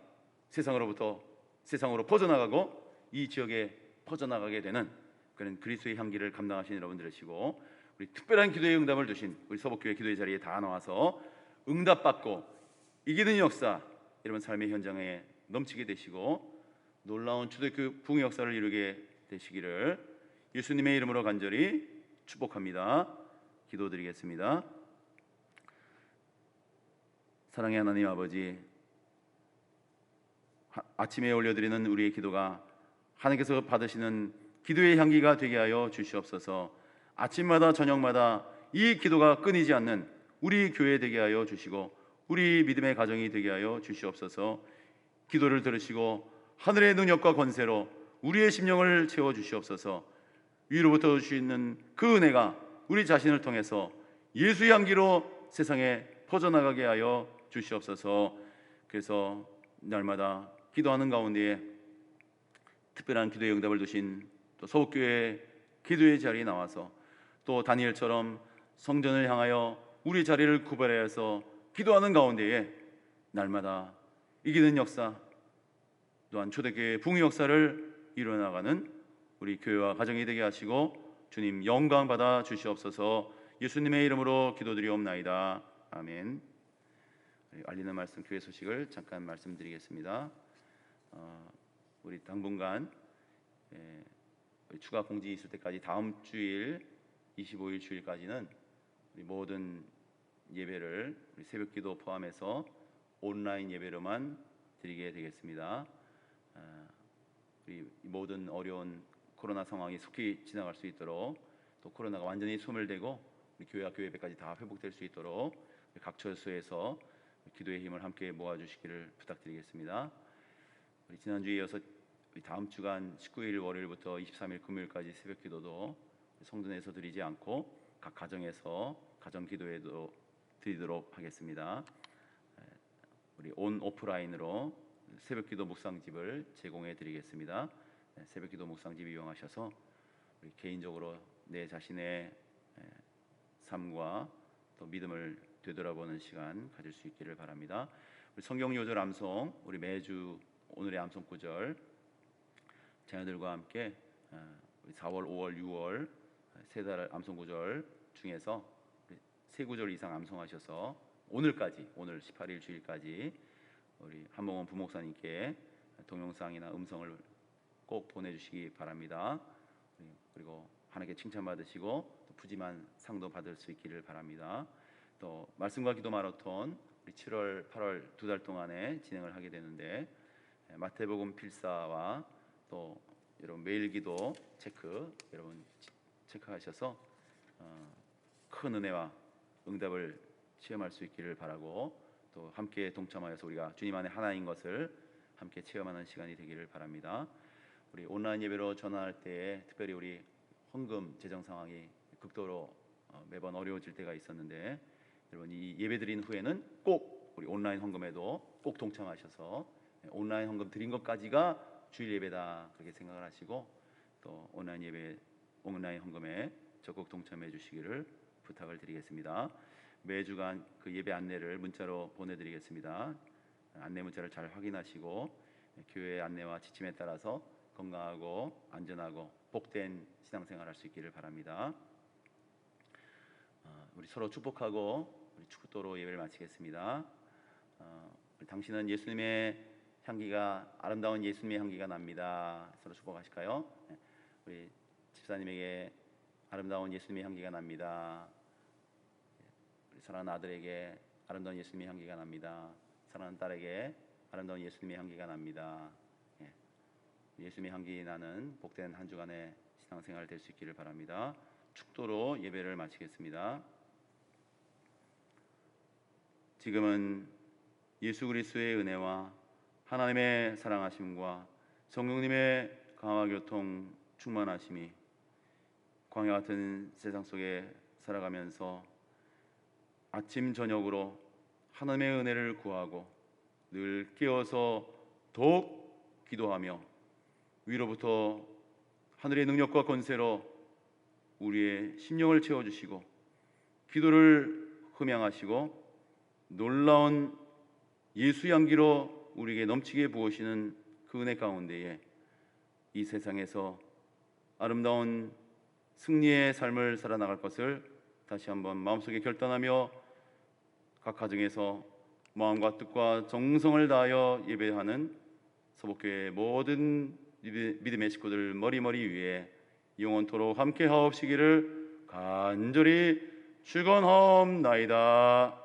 D: 세상으로 퍼져나가고 이 지역에 퍼져나가게 되는 그런 그리스도의 향기를 감당하신 여러분 되시고, 우리 특별한 기도의 응답을 주신 우리 서복교회 기도의 자리에 다 나와서 응답받고 이기는 역사, 여러분 삶의 현장에 넘치게 되시고 놀라운 초대교회 부흥의 역사를 이루게 되시기를 예수님의 이름으로 간절히 축복합니다. 기도드리겠습니다. 사랑의 하나님 아버지, 아침에 올려드리는 우리의 기도가 하나님께서 받으시는 기도의 향기가 되게 하여 주시옵소서. 아침마다 저녁마다 이 기도가 끊이지 않는 우리 교회 되게 하여 주시고 우리 믿음의 가정이 되게 하여 주시옵소서. 기도를 들으시고 하늘의 능력과 권세로 우리의 심령을 채워 주시옵소서. 위로부터 주시는 그 은혜가 우리 자신을 통해서 예수의 향기로 세상에 퍼져나가게 하여 주시옵소서. 그래서 날마다 기도하는 가운데에 특별한 기도의 응답을 주신 또 서울교회 기도의 자리에 나와서 또 다니엘처럼 성전을 향하여 우리 자리를 구별해서 기도하는 가운데에 날마다 이기는 역사, 또한 초대교회의 부흥의 역사를 이루어나가는 우리 교회와 가정이 되게 하시고 주님 영광 받아 주시옵소서. 예수님의 이름으로 기도드리옵나이다. 아멘. 알리는 말씀 교회 소식을 잠깐 말씀드리겠습니다. 우리 당분간 우리 추가 공지 있을 때까지 다음 주일 25일 주일까지는 우리 모든 예배를 우리 새벽기도 포함해서 온라인 예배로만 드리게 되겠습니다. 우리 모든 어려운 코로나 상황이 속히 지나갈 수 있도록, 또 코로나가 완전히 소멸되고 우리 교회와 교회 예배까지 다 회복될 수 있도록 각 처소에서 기도의 힘을 함께 모아주시기를 부탁드리겠습니다. 우리 지난주에 이어서 다음 주간 19일 월요일부터 23일 금요일까지 새벽기도도 성전에서 드리지 않고 각 가정에서 가정기도회도 드리도록 하겠습니다. 우리 온 오프라인으로 새벽기도 묵상집을 제공해 드리겠습니다. 새벽기도 묵상집 이용하셔서 우리 개인적으로 내 자신의 삶과 또 믿음을 되돌아보는 시간 가질 수 있기를 바랍니다. 우리 성경 요절 암송, 우리 매주 오늘의 암송 구절 자녀들과 함께 우리 4월, 5월, 6월 세 달 암송 구절 중에서 세 구절 이상 암송하셔서 오늘까지, 오늘 18일 주일까지 우리 한몽원 부목사님께 동영상이나 음성을 꼭 보내주시기 바랍니다. 그리고 하나님께 칭찬받으시고 또 푸짐한 상도 받을 수 있기를 바랍니다. 또 말씀과 기도 마라톤 우리 7월, 8월 두 달 동안에 진행을 하게 되는데 마태복음 필사와 또 여러분 매일 기도 여러분 체크하셔서 큰 은혜와 응답을 체험할 수 있기를 바라고, 또 함께 동참하여서 우리가 주님 안에 하나인 것을 함께 체험하는 시간이 되기를 바랍니다. 우리 온라인 예배로 전환할 때에 특별히 우리 헌금 재정 상황이 극도로 매번 어려워질 때가 있었는데, 여러분 이 예배 드린 후에는 꼭 우리 온라인 헌금에도 꼭 동참하셔서 온라인 헌금 드린 것까지가 주일 예배다 그렇게 생각을 하시고 또 온라인 헌금에 적극 동참해 주시기를 부탁을 드리겠습니다. 매주간 그 예배 안내를 문자로 보내드리겠습니다. 안내 문자를 잘 확인하시고 교회 안내와 지침에 따라서 건강하고 안전하고 복된 신앙생활 할 수 있기를 바랍니다. 우리 서로 축복하고 우리 축도로 예배를 마치겠습니다. 당신은 예수님의 향기가, 아름다운 예수님의 향기가 납니다. 서로 축복하실까요? 우리 집사님에게 아름다운 예수님의 향기가 납니다. 우리 사랑하는 아들에게 아름다운 예수님의 향기가 납니다. 사랑하는 딸에게 아름다운 예수님의 향기가 납니다. 예수님의 향기 나는 복된 한 주간의 신앙생활 될 수 있기를 바랍니다. 축도로 예배를 마치겠습니다. 지금은 예수 그리스도의 은혜와 하나님의 사랑하심과 성령님의 강화 교통 충만하심이 광야 같은 세상 속에 살아가면서 아침 저녁으로 하나님의 은혜를 구하고 늘 깨어서 더욱 기도하며 위로부터 하늘의 능력과 권세로 우리의 심령을 채워주시고 기도를 흠양하시고 놀라운 예수 향기로 우리에게 넘치게 부으시는 그 은혜 가운데에 이 세상에서 아름다운 승리의 삶을 살아나갈 것을 다시 한번 마음속에 결단하며 각 가정에서 마음과 뜻과 정성을 다하여 예배하는 서복교회 모든 믿음의 식구들 머리머리 위에 영원토록 함께 하옵시기를 간절히 축원하옵나이다.